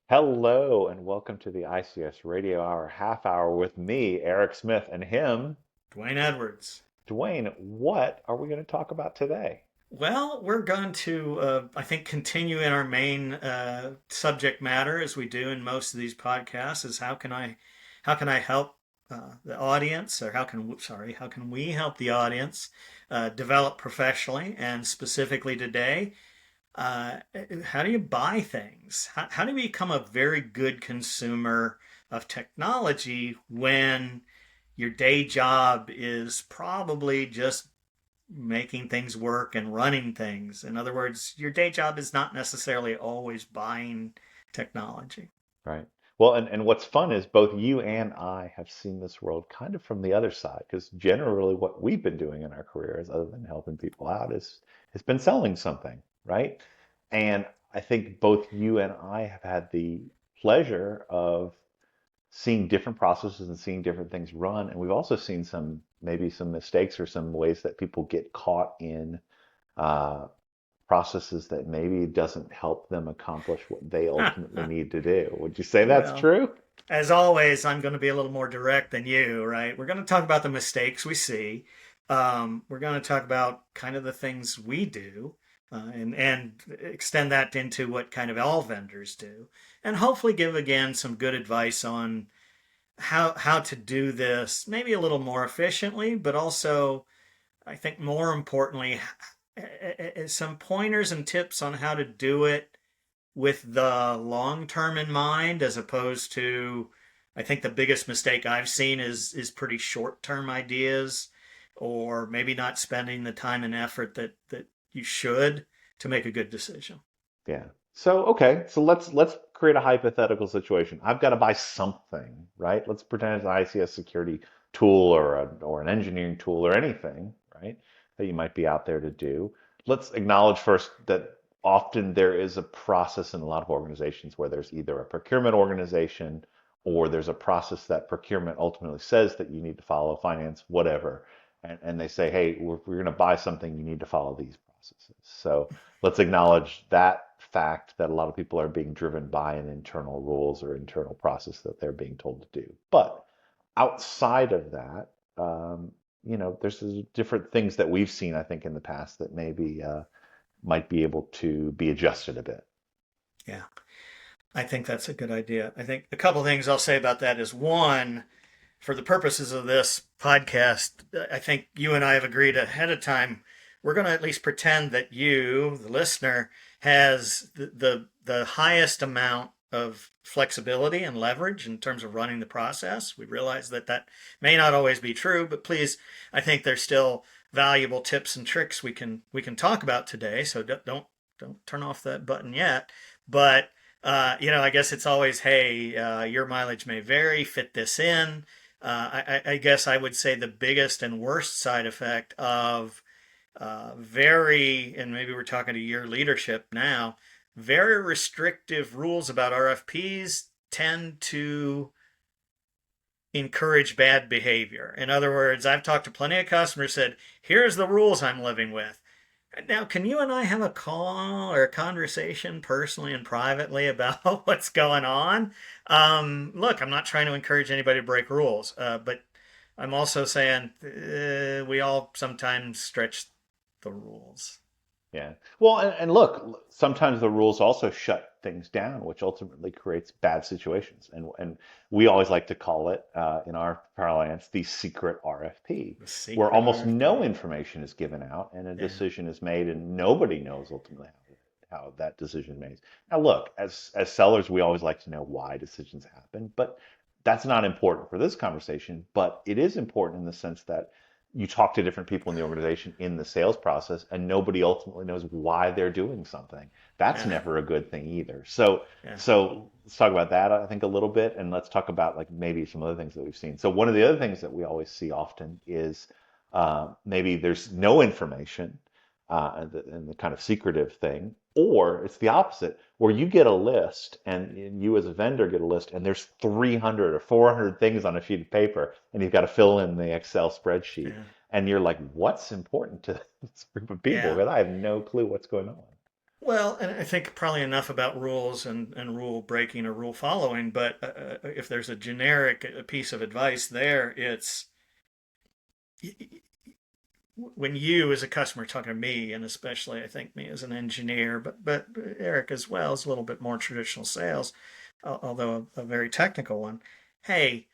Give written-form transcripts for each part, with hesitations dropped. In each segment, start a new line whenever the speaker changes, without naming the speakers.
Hello and welcome to the ICS Radio Hour half hour with me, Eric Smith, and him,
Dwayne Edwards.
Dwayne. What are we going to talk about today?
Well, we're going to, I think, continue in our main subject matter as we do in most of these podcasts. Is how can I help the audience, or how can we help the audience develop professionally, and specifically today, uh, how do you buy things? How do you become a very good consumer of technology when your day job is probably just making things work and running things? In other words, your day job is not necessarily always buying technology.
Right. Well, and what's fun is both you and I have seen this world kind of from the other side, because generally what we've been doing in our careers, other than helping people out, is has been selling something, right? And I think both you and I have had the pleasure of seeing different processes and seeing different things run. And we've also seen maybe some mistakes or some ways that people get caught in uh, processes that maybe doesn't help them accomplish what they ultimately need to do. Would you say that's
Well,
true?
as always, I'm going to be a little more direct than you, right? We're going to talk about the mistakes we see. We're going to talk about kind of the things we do, and extend that into what kind of all vendors do, and hopefully give again some good advice on how to do this maybe a little more efficiently, but also I think more importantly, some pointers and tips on how to do it with the long term in mind, as opposed to, I think the biggest mistake I've seen is pretty short term ideas, or maybe not spending the time and effort that you should to make a good decision.
Yeah. So, okay, so let's create a hypothetical situation. I've got to buy something, right? Let's pretend it's an ICS security tool or an engineering tool or anything, right? That you might be out there to do. Let's acknowledge first that often there is a process in a lot of organizations where there's either a procurement organization or there's a process that procurement ultimately says that you need to follow, finance, whatever. And they say, hey, we're going to buy something, you need to follow these processes. So let's acknowledge that fact that a lot of people are being driven by an internal rules or internal process that they're being told to do. But outside of that, there's different things that we've seen, I think, in the past that maybe might be able to be adjusted a bit.
Yeah, I think that's a good idea. I think a couple things I'll say about that is, one, for the purposes of this podcast, I think you and I have agreed ahead of time. We're going to at least pretend that you, the listener, has the highest amount of flexibility and leverage in terms of running the process. We realize that may not always be true, but please, I think there's still valuable tips and tricks we can talk about today. So don't turn off that button yet. But I guess it's always, hey, your mileage may vary. Fit this in. I guess I would say the biggest and worst side effect of and maybe we're talking to your leadership now, very restrictive rules about RFPs tend to encourage bad behavior. In other words, I've talked to plenty of customers said, here's the rules I'm living with. Now, can you and I have a call or a conversation personally and privately about what's going on? Look, I'm not trying to encourage anybody to break rules, but I'm also saying we all sometimes stretch the rules.
Yeah. Well, and look, sometimes the rules also shut things down, which ultimately creates bad situations. And we always like to call it, in our parlance, the secret RFP,
The
where
secret
almost no
RFP.
information is given out and a
Yeah.
decision is made, and nobody knows ultimately how that decision is made. Now, look, as sellers, we always like to know why decisions happen, but that's not important for this conversation. But it is important in the sense that you talk to different people in the organization in the sales process and nobody ultimately knows why they're doing something. That's
Yeah.
never a good thing either. So
Yeah.
so let's talk about that, I think, a little bit, and let's talk about like maybe some other things that we've seen. So one of the other things that we always see often is maybe there's no information, and the kind of secretive thing, or it's the opposite, where you get a list and you as a vendor get a list and there's 300 or 400 things on a sheet of paper and you've got to fill in the Excel spreadsheet.
Yeah.
And you're like, what's important to this group of people?
Yeah.
Because I have no clue what's going on.
Well, and I think probably enough about rules and rule breaking or rule following. But if there's a generic piece of advice there, it's when you as a customer talking to me, and especially I think me as an engineer, but Eric as well is a little bit more traditional sales, although a very technical one. Hey,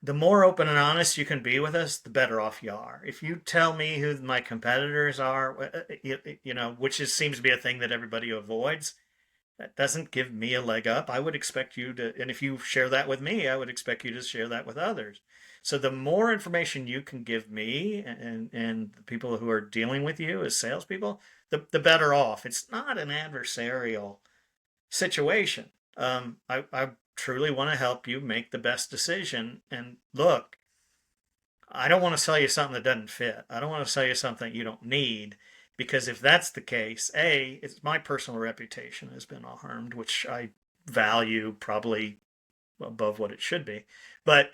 the more open and honest you can be with us, the better off you are. If you tell me who my competitors are, which seems to be a thing that everybody avoids, that doesn't give me a leg up. I would expect you to, and if you share that with me, I would expect you to share that with others. So the more information you can give me and the people who are dealing with you as salespeople, the better off. It's not an adversarial situation. I truly want to help you make the best decision. And look, I don't want to sell you something that doesn't fit. I don't want to sell you something you don't need, because if that's the case, it's my personal reputation has been harmed, which I value probably above what it should be. But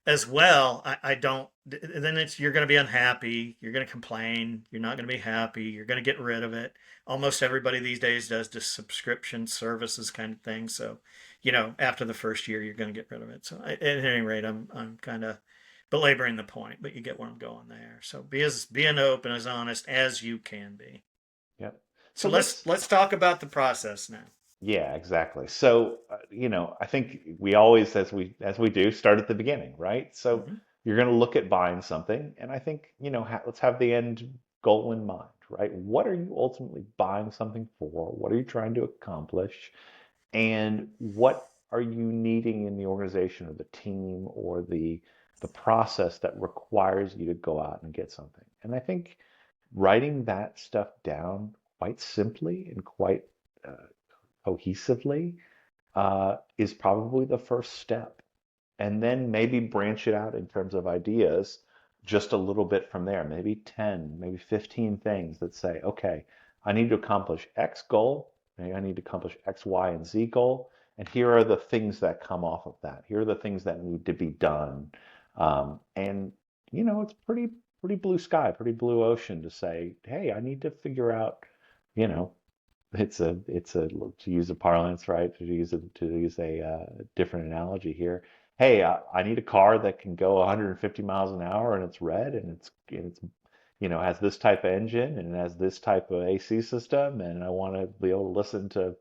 as well, I don't. Then you're going to be unhappy. You're going to complain. You're not going to be happy. You're going to get rid of it. Almost everybody these days does this subscription services kind of thing. So, after the first year, you're going to get rid of it. So, at any rate, I'm kind of belaboring the point, but you get where I'm going there. So, being open as honest as you can be.
Yep. So
So let's
let's
let's talk about the process now.
Yeah, exactly. So, I think we always, as we do, start at the beginning, right? So
Mhm.
you're going to look at buying something, and I think, let's have the end goal in mind, right? What are you ultimately buying something for? What are you trying to accomplish? And what are you needing in the organization or the team or the process that requires you to go out and get something? And I think writing that stuff down quite simply and quite uh, cohesively is probably the first step. And then maybe branch it out in terms of ideas just a little bit from there, maybe 10, maybe 15 things that say, okay, I need to accomplish X goal, maybe I need to accomplish X, Y, and Z goal, and here are the things that come off of that. Here are the things that need to be done. And it's pretty blue sky, pretty blue ocean to say, hey, I need to figure out, you know, it's a to use a parlance, right? To use a different analogy here. Hey, I need a car that can go 150 miles an hour and it's red and it's has this type of engine and it has this type of AC system and I want to be able to listen to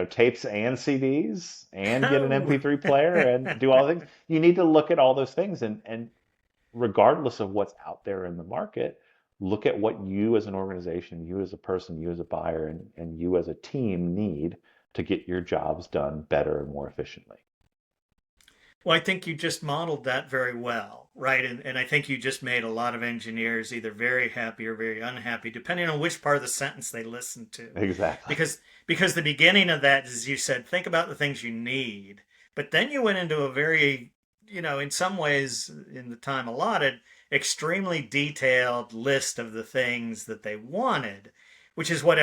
tapes and CDs and get an
Oh.
MP3 player and do all the things. You need to look at all those things and regardless of what's out there in the market, look at what you as an organization, you as a person, you as a buyer, and you as a team need to get your jobs done better and more efficiently.
Well, I think you just modeled that very well, right? And I think you just made a lot of engineers either very happy or very unhappy, depending on which part of the sentence they listened to.
Exactly.
Because because the beginning of that is you said, think about the things you need. But then you went into a very, in some ways, in the time allotted, extremely detailed list of the things that they wanted, which is what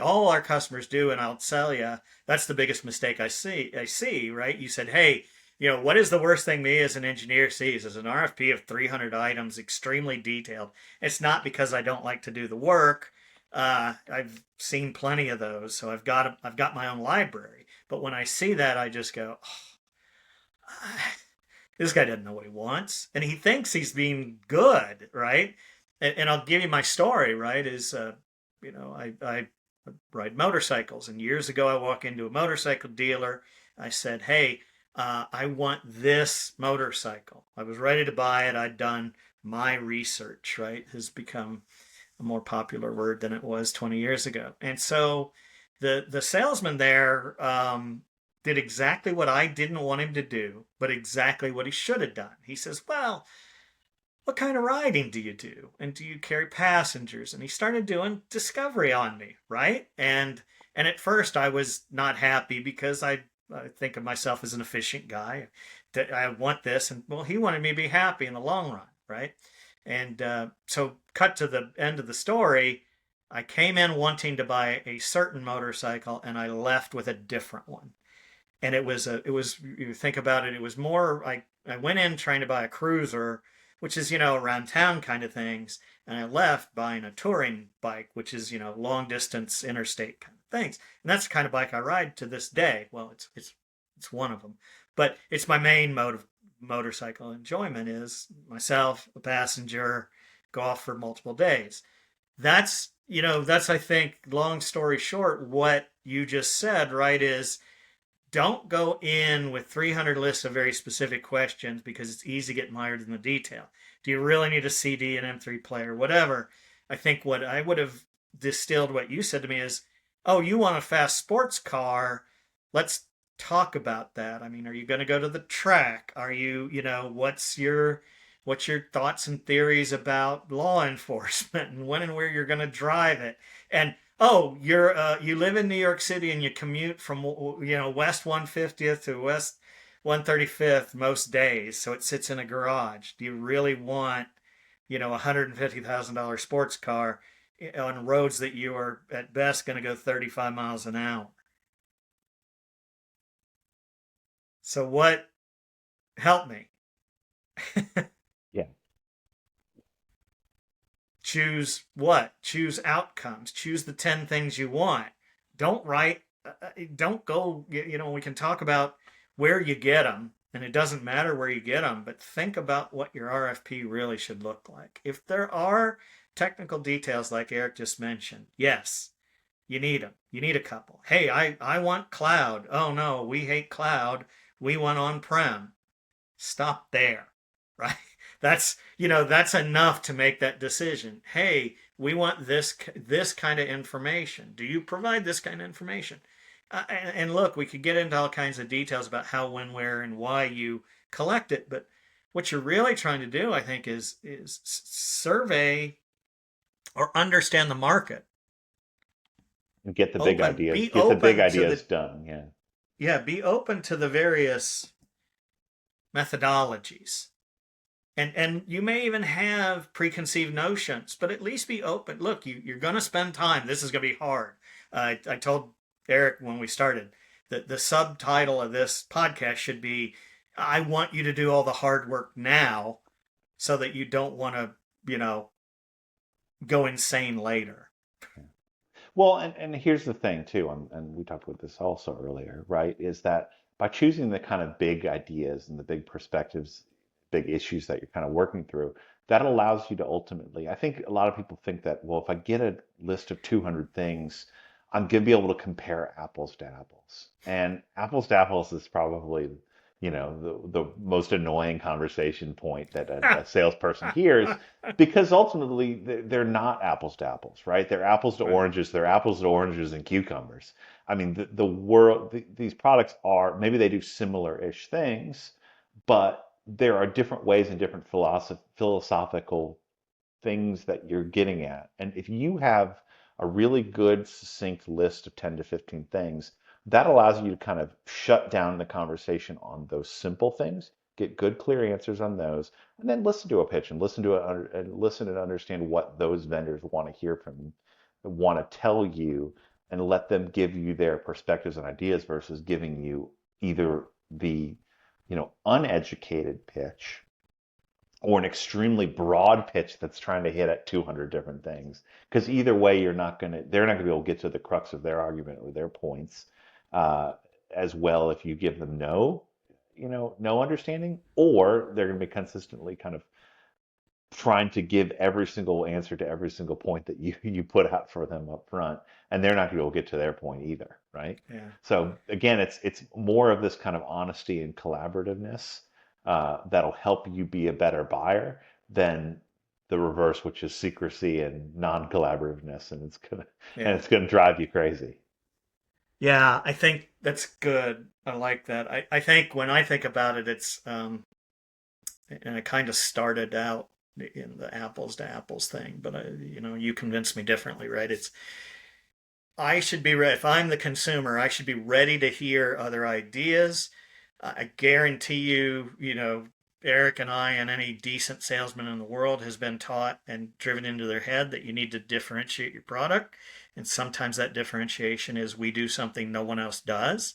all our customers do. And I'll tell you, that's the biggest mistake I see, right? You said, hey, what is the worst thing me as an engineer sees is an RFP of 300 items, extremely detailed. It's not because I don't like to do the work. I've seen plenty of those, so I've got my own library. But when I see that, I just go, oh, this guy doesn't know what he wants, and he thinks he's being good, right? And I'll give you my story, right? I ride motorcycles, and years ago I walk into a motorcycle dealer. I said, hey, I want this motorcycle. I was ready to buy it. I'd done my research, right? Has become a more popular word than it was 20 years ago. And so the salesman there did exactly what I didn't want him to do, but exactly what he should have done. He says, well, what kind of riding do you do? And do you carry passengers? And he started doing discovery on me, right? And at first I was not happy because I think of myself as an efficient guy. That I want this, and well, he wanted me to be happy in the long run, right? And so, cut to the end of the story. I came in wanting to buy a certain motorcycle, and I left with a different one. And it was you think about it, it was more. I went in trying to buy a cruiser, which is around town kind of things, and I left buying a touring bike, which is long distance interstate kind of things. And that's the kind of bike I ride to this day. Well, it's one of them, but it's my main mode of motorcycle enjoyment is myself, a passenger, go off for multiple days. That's I think, long story short, what you just said, right, is don't go in with 300 lists of very specific questions because it's easy to get mired in the detail. Do you really need a CD, an M3 player, whatever? I think what I would have distilled what you said to me is, oh, you want a fast sports car? Let's talk about that. I mean, are you going to go to the track? Are you, what's your thoughts and theories about law enforcement and when and where you're going to drive it? And oh, you live in New York City and you commute from West 150th to West 135th most days, so it sits in a garage. Do you really want a $150,000 sports car on roads that you are at best going to go 35 miles an hour? So what help me?
Yeah.
Choose what? Choose outcomes. Choose the 10 things you want. Don't write, don't go, we can talk about where you get them, and it doesn't matter where you get them, but think about what your RFP really should look like. If there are technical details like Eric just mentioned, yes, you need them. You need a couple. Hey, I want cloud. Oh no, we hate cloud. We want on-prem. Stop there, right? That's enough to make that decision. Hey, we want this kind of information. Do you provide this kind of information? And look, we could get into all kinds of details about how, when, where, and why you collect it. But what you're really trying to do, I think, is survey or understand the market.
And get the big
Open,
ideas.
be
Get the big
open to
ideas
the
done. Yeah.
yeah, be open to the various methodologies. And you may even have preconceived notions, but at least be open. Look, you're going to spend time. This is going to be hard. I told Eric when we started that the subtitle of this podcast should be, I want you to do all the hard work now so that you don't want to, go insane later.
Well, and here's the thing too, and we talked about this also earlier, right? Is that by choosing the kind of big ideas and the big perspectives, big issues that you're kind of working through, that allows you to ultimately, I think a lot of people think that, well, if I get a list of 200 things, I'm going to be able to compare apples to apples. And apples to apples is probably, the most annoying conversation point that a salesperson hears, because ultimately they're not apples to apples, right? They're apples to
Right.
oranges. They're apples to oranges and cucumbers. I mean, the world, these products are, maybe they do similar-ish things, but there are different ways and different philosophical things that you're getting at. And if you have a really good, succinct list of 10 to 15 things, that allows you to kind of shut down the conversation on those simple things, get good, clear answers on those, and then listen to a pitch and listen and understand what those vendors want to hear from you, want to tell you, and let them give you their perspectives and ideas versus giving you either the, uneducated pitch or an extremely broad pitch that's trying to hit at 200 different things. Because either way, they're not gonna be able to get to the crux of their argument or their points uh, as well if you give them no understanding, or they're gonna be consistently kind of trying to give every single answer to every single point that you put out for them up front, and they're not gonna be able to get to their point either, right?
Yeah.
So again, it's more of this kind of honesty and collaborativeness that'll help you be a better buyer than the reverse, which is secrecy and non-collaborativeness, and
Yeah.
it's gonna drive you crazy.
Yeah, I think that's good. I like that. I think when I think about it, it's and I kind of started out in the apples to apples thing, but you convinced me differently, right? It's I should be ready. If I'm the consumer, I should be ready to hear other ideas. I guarantee you, Eric and I and any decent salesman in the world has been taught and driven into their head that you need to differentiate your product. And sometimes that differentiation is we do something no one else does,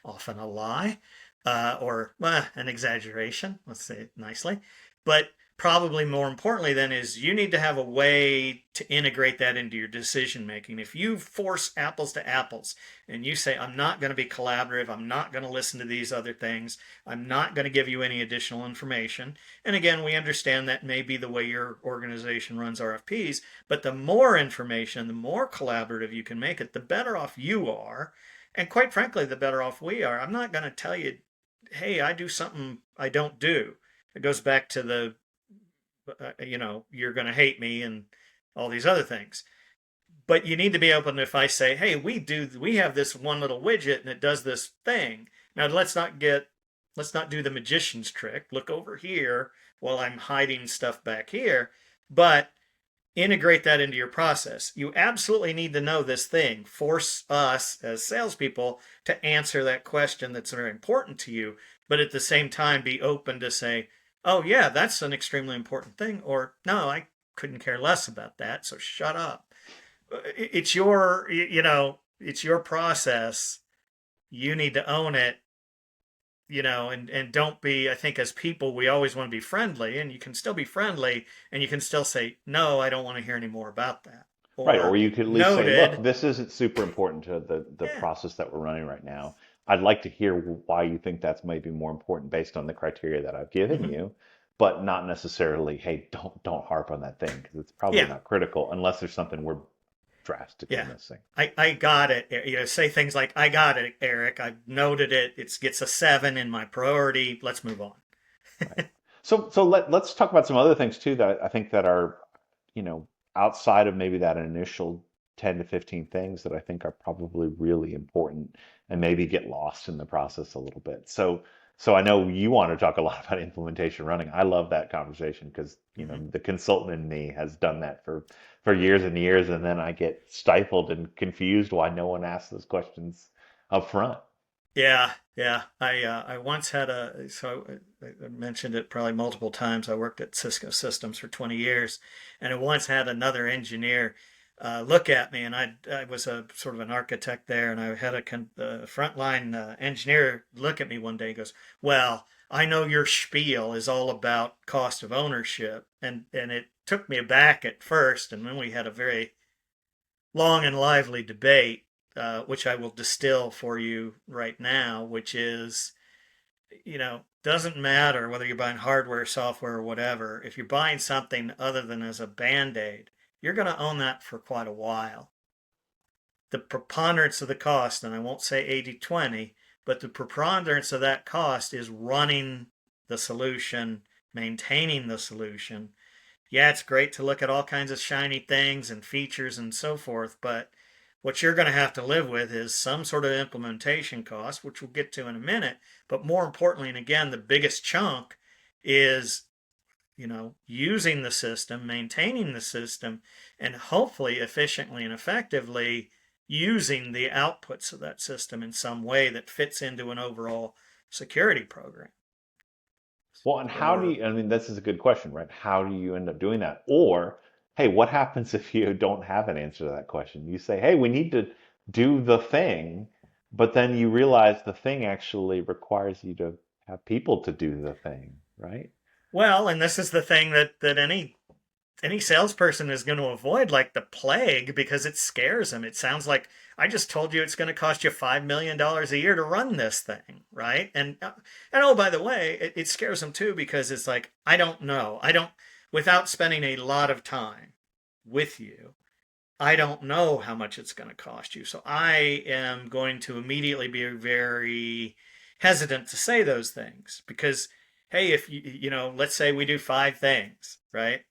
often a lie, or an exaggeration, let's say it nicely. But probably more importantly then is you need to have a way to integrate that into your decision making. If you force apples to apples and you say, I'm not going to be collaborative, I'm not going to listen to these other things, I'm not going to give you any additional information. And again, we understand that may be the way your organization runs RFPs, but the more information, the more collaborative you can make it, the better off you are. And quite frankly, the better off we are. I'm not going to tell you, hey, I do something I don't do. It goes back to the you're going to hate me and all these other things. But you need to be open if I say, hey, we have this one little widget and it does this thing. Now let's not do the magician's trick. Look over here while I'm hiding stuff back here, but integrate that into your process. You absolutely need to know this thing. Force us as salespeople to answer that question that's very important to you, but at the same time be open to say, oh yeah, that's an extremely important thing, or no, I couldn't care less about that, so shut up. It's it's your process. You need to own it, and don't be, I think as people, we always want to be friendly, and you can still be friendly and you can still say, no, I don't want to hear any more about that.
Right. Or
Or
you could at least say, look,
noted.
this isn't super important to the
Yeah.
process that we're running right now. I'd like to hear why you think that's maybe more important based on the criteria that I've given
Hmm.
you, but not necessarily, hey, don't harp on that thing because it's probably
Yeah.
not critical unless there's something we're drastically
Yeah.
missing.
I got it. Say things like, I got it, Eric. I've noted it. It gets a 7 in my priority. Let's move on.
Right. So let's talk about some other things too that I think that are, you know, outside of maybe that initial 10 to 15 things that I think are probably really important and maybe get lost in the process a little bit. So I know you want to talk a lot about implementation running. I love that conversation because, you know,
Hmm.
the consultant in me has done that for years and years, and then I get stifled and confused why no one asks those questions up front.
Yeah, yeah. I once had I mentioned it probably multiple times. I worked at Cisco Systems for 20 years, and I once had another engineer look at me, and I was a sort of an architect there, and I had a frontline engineer look at me one day. He goes, "Well, I know your spiel is all about cost of ownership," and it took me aback at first, and then we had a very long and lively debate, which I will distill for you right now, which is, doesn't matter whether you're buying hardware, software, or whatever. If you're buying something other than as a band aid, you're going to own that for quite a while. The preponderance of the cost, and I won't say 80/20, but the preponderance of that cost is running the solution, maintaining the solution. Yeah, it's great to look at all kinds of shiny things and features and so forth, but what you're going to have to live with is some sort of implementation cost, which we'll get to in a minute. But more importantly, and again, the biggest chunk is, using the system, maintaining the system, and hopefully efficiently and effectively using the outputs of that system in some way that fits into an overall security program.
Well, and how do
Or,
you, I mean, this is a good question, right? How do you end up doing that? Or, hey, what happens if you don't have an answer to that question? You say, hey, we need to do the thing, but then you realize the thing actually requires you to have people to do the thing, right?
well, and this is the thing that any salesperson is going to avoid like the plague because it scares them. It sounds like I just told you it's going to cost you $5 million a year to run this thing, right? And oh, by the way, it scares them too because it's like I don't know. I don't without spending a lot of time with you. I don't know how much it's going to cost you. So I am going to immediately be very hesitant to say those things because hey, if let's say we do 5 things, right?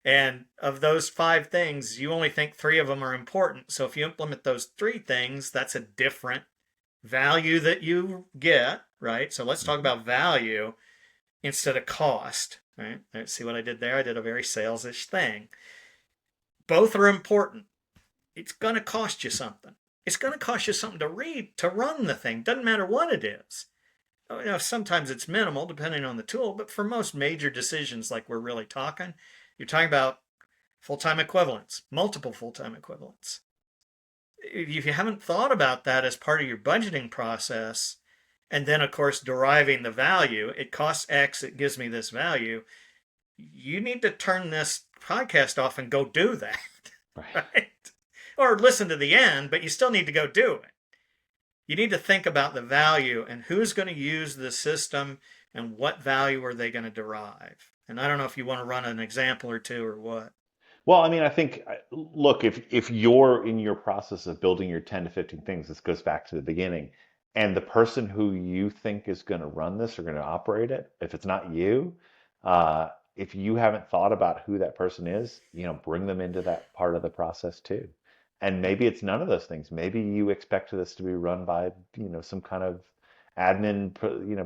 And of those 5 things, you only think 3 of them are important. So if you implement those 3 things, that's a different value that you get, right? So let's talk
Mhm.
about value instead of cost, right? See what I did there? I did a very salesish thing. Both are important. It's going to cost you something. It's going to cost you something to run the thing. Doesn't matter what it is. Sometimes it's minimal depending on the tool, but for most major decisions, like we're really talking, you're talking about full-time equivalents, multiple full-time equivalents. If you haven't thought about that as part of your budgeting process, and then of course deriving the value, it costs X, it gives me this value. you need to turn this podcast off and go do that,
Right.
right? Or listen to the end, but you still need to go do it. You need to think about the value and who's going to use the system and what value are they going to derive. And I don't know if you want to run an example or two or what.
Well, I mean, I think, look, if you're in your process of building your 10 to 15 things, this goes back to the beginning, and the person who you think is going to run this or going to operate it, if it's not you, uh, if you haven't thought about who that person is, bring them into that part of the process too. And maybe it's none of those things. Maybe you expect this to be run by, some kind of admin,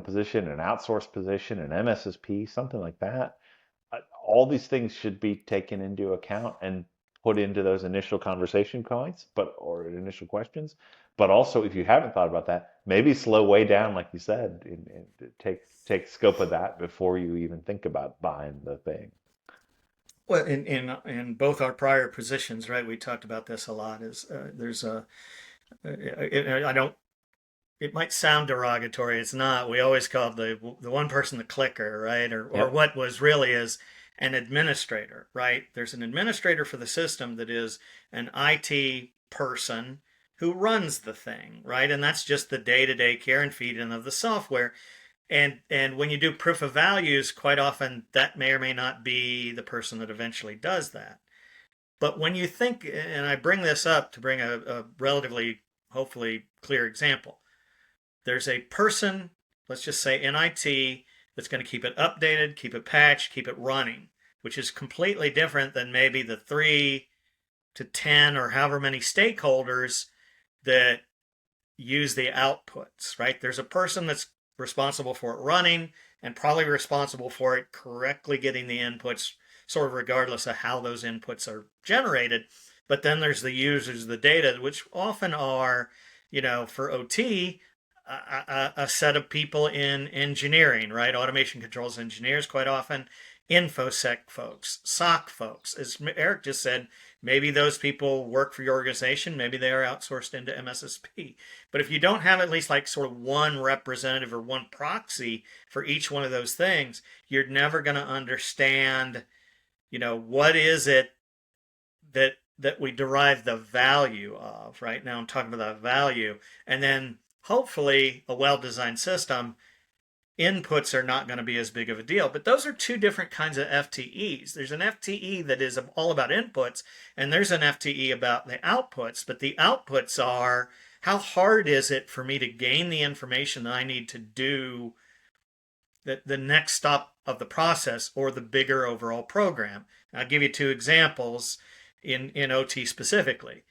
position, an outsourced position, an MSSP, something like that. All these things should be taken into account and put into those initial conversation points, or initial questions. But also, if you haven't thought about that, maybe slow way down, like you said, and take scope of that before you even think about buying the thing.
Well, in both our prior positions, right, we talked about this a lot. Is there's a I don't. It might sound derogatory. It's not. We always called the one person the clicker, right, or
Yep.
what was really is an administrator, right? There's an administrator for the system that is an IT person who runs the thing, right? And that's just the day-to-day care and feeding of the software. And when you do proof of values, quite often that may or may not be the person that eventually does that. But when you think, and I bring this up to bring a relatively, hopefully clear example, there's a person, let's just say in IT, that's going to keep it updated, keep it patched, keep it running, which is completely different than maybe the 3 to 10 or however many stakeholders that use the outputs, right? There's a person that's responsible for it running and probably responsible for it correctly getting the inputs, sort of regardless of how those inputs are generated. But then there's the users of the data, which often are, for OT, a set of people in engineering, right? Automation controls engineers, quite often, infosec folks, SOC folks. As Eric just said, maybe those people work for your organization, maybe they are outsourced into MSSP. But if you don't have at least like sort of one representative or one proxy for each one of those things, you're never going to understand, what is it that we derive the value of. Right now I'm talking about that value, and then hopefully a well-designed system, inputs are not going to be as big of a deal. But those are two different kinds of FTEs. There's an FTE that is all about inputs, and there's an FTE about the outputs. But the outputs are, how hard is it for me to gain the information that I need to do the next stop of the process or the bigger overall program. And I'll give you two examples in OT specifically.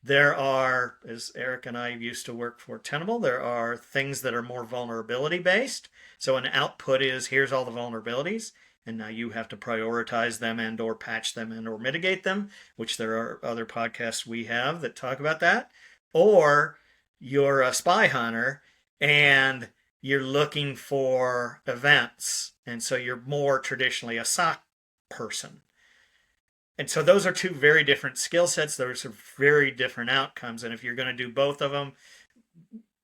There are, as Eric and I used to work for Tenable, there are things that are more vulnerability based. So an output is, here's all the vulnerabilities, and now you have to prioritize them and or patch them and or mitigate them, which there are other podcasts we have that talk about that. Or you're a spy hunter and you're looking for events, and so you're more traditionally a SOC person. And so those are two very different skill sets. Those are very different outcomes. And if you're going to do both of them,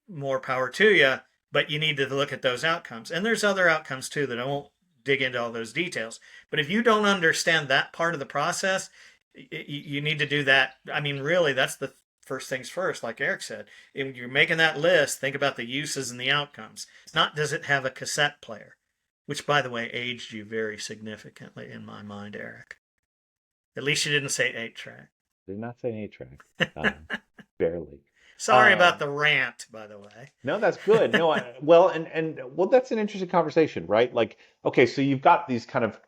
more power to you. But you need to look at those outcomes. And there's other outcomes too that I won't dig into all those details. But if you don't understand that part of the process, you need to do that. I mean, really, that's the first things first, like Eric said. When you're making that list, think about the uses and the outcomes. Not does it have a cassette player, which, by the way, aged you very significantly in my mind, Eric. At least you didn't say 8-track.
Did not say 8-track. Barely.
Sorry about the rant, by the way.
No, that's good. No, well, well, that's an interesting conversation, right? Like, okay, so you've got these kind of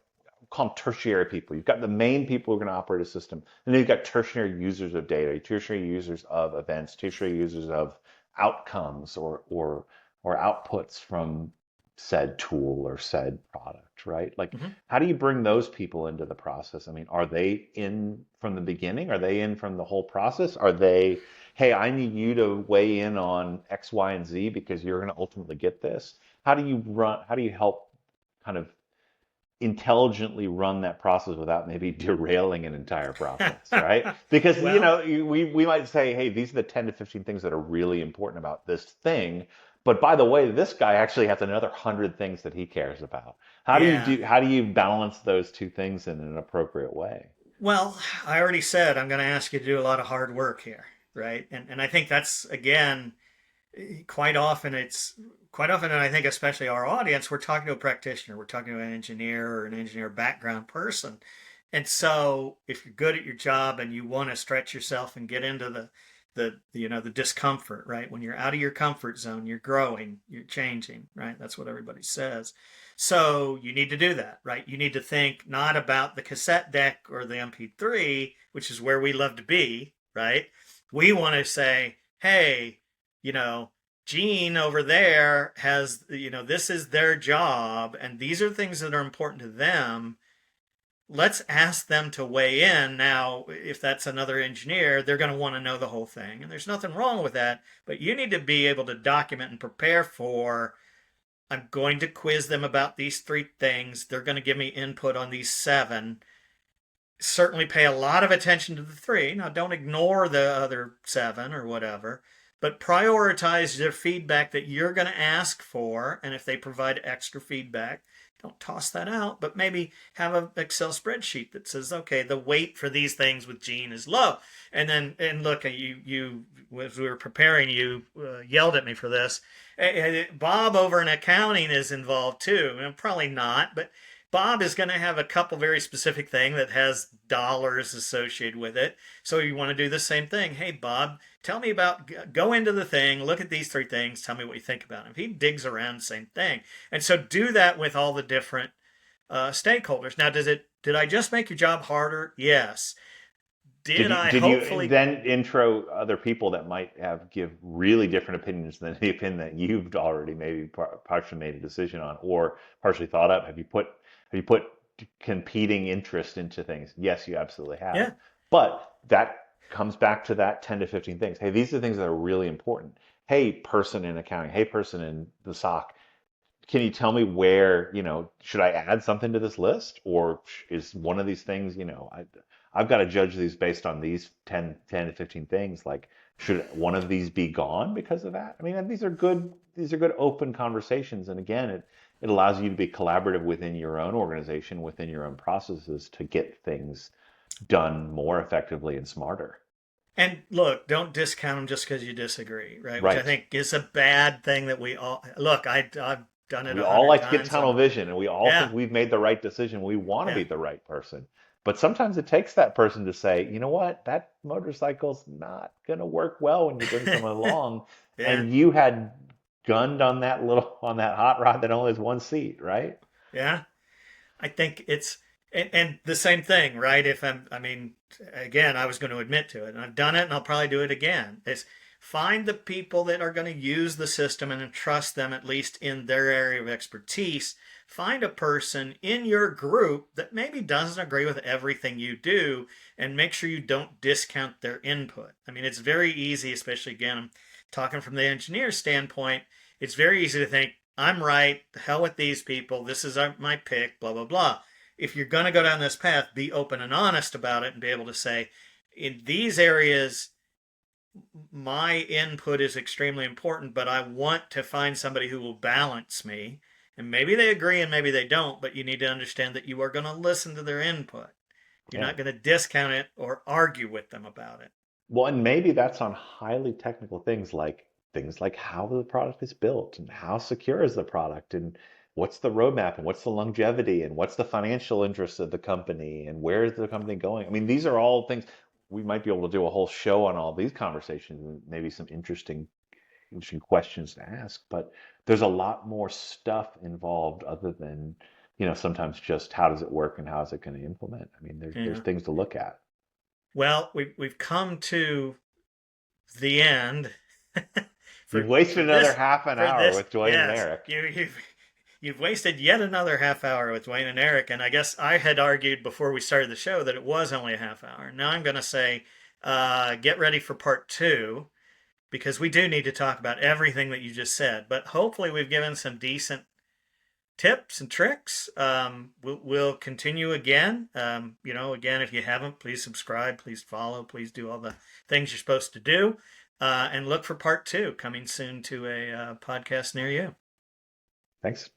call them tertiary people. You've got the main people who are going to operate a system, and then you've got tertiary users of data, tertiary users of events, tertiary users of outcomes or outputs from said tool or said product, right? Like, how do you bring those people into the process? I mean, are they in from the beginning? Are they in from the whole process? Are they, hey, I need you to weigh in on X, Y, and Z because you're going to ultimately get this? How do you help kind of intelligently run that process without maybe derailing an entire process, right? Because
Well,
we might say, hey, these are the 10 to 15 things that are really important about this thing, But by the way, this guy actually has another 100 things that he cares about.
Yeah.
How do you balance those two things in an appropriate way?
Well, I already said I'm going to ask you to do a lot of hard work here, right? And I think that's again quite often it's quite often, and I think especially our audience, we're talking to a practitioner, we're talking to an engineer or an engineer background person. And so if you're good at your job and you want to stretch yourself and get into the discomfort, right? When you're out of your comfort zone, you're growing, you're changing, right? That's what everybody says. So you need to do that, right? You need to think not about the cassette deck or the MP3, which is where we love to be, right? We want to say, hey, you know, Gene over there has, this is their job and these are things that are important to them. Let's ask them to weigh in. Now, if that's another engineer, they're going to want to know the whole thing. And there's nothing wrong with that, but you need to be able to document and prepare for I'm going to quiz them about these three things. They're going to give me input on these seven. Certainly pay a lot of attention to the three. Now, don't ignore the other seven or whatever, but prioritize their feedback that you're going to ask for. And if they provide extra feedback, don't toss that out, but maybe have an Excel spreadsheet that says, okay, the weight for these things with Gene is low. And look, you as we were preparing, you yelled at me for this. Bob over in accounting is involved too. Probably not, but Bob is going to have a couple very specific thing that has dollars associated with it. So you want to do the same thing. Hey, Bob, tell me about, go into the thing, look at these three things, tell me what you think about them. If he digs around, same thing. And so do that with all the different stakeholders. Now, did I just make your job harder? Yes. Did I
Did you
hopefully,
then intro other people that might have give really different opinions than the opinion that you've already maybe partially made a decision on or partially thought up? Have you put competing interest into things? Yes, you absolutely have.
yeah,
But that comes back to that 10 to 15 things. Hey, these are the things that are really important. Hey, person in accounting. Hey, person in the SOC, can you tell me where, should I add something to this list? Or is one of these things, I've got to judge these based on these 10 to 15 things. Like, should one of these be gone because of that? I mean, these are good open conversations. And again, it allows you to be collaborative within your own organization, within your own processes to get things done more effectively and smarter.
and look, don't discount them just because you disagree, right? Which I
Right.
think is a bad thing that we all look. I've done it
We
a
all
hundred
like to get
times.
tunnel vision and we all think
Yeah,
we've made the right decision. We want to
yeah,
be the right person. But sometimes it takes that person to say, you know what, that motorcycle's not going to work well when you bring someone along.
yeah,
And you had gunned on on that hot rod that only has one seat, right?
yeah. I think it's and the same thing, right? I mean, again, I was going to admit to it, and I've done it, and I'll probably do it again. Is find the people that are going to use the system and entrust them at least in their area of expertise. Find a person in your group that maybe doesn't agree with everything you do, and make sure you don't discount their input. I mean, it's very easy, especially again, I'm talking from the engineer standpoint. It's very easy to think I'm right. The hell with these people. This is my pick. Blah blah blah. If you're going to go down this path, be open and honest about it, and be able to say, in these areas, my input is extremely important, but I want to find somebody who will balance me. And maybe they agree and maybe they don't, but you need to understand that you are going to listen to their input. You're
Yeah.
not going to discount it or argue with them about it.
Well, and maybe that's on highly technical things like how the product is built and how secure is the product and what's the roadmap and what's the longevity and what's the financial interest of the company and where is the company going. I mean, these are all things we might be able to do a whole show on all these conversations and maybe some interesting questions to ask, but there's a lot more stuff involved other than, sometimes just how does it work and how is it going to implement? I mean, there's
Yeah.
things to look at.
Well, we've come to the end
You've
for
wasted another
this
half an
for
hour
this.
with Dwayne and
Yes,
Eric.
you've wasted yet another half hour with Dwayne and Eric, and I guess I had argued before we started the show that it was only a half hour. Now I'm going to say, get ready for part two because we do need to talk about everything that you just said. But hopefully we've given some decent tips and tricks. We'll continue again. Again, if you haven't, please subscribe, please follow, please do all the things you're supposed to do. and look for part two coming soon to a podcast near you.
Thanks.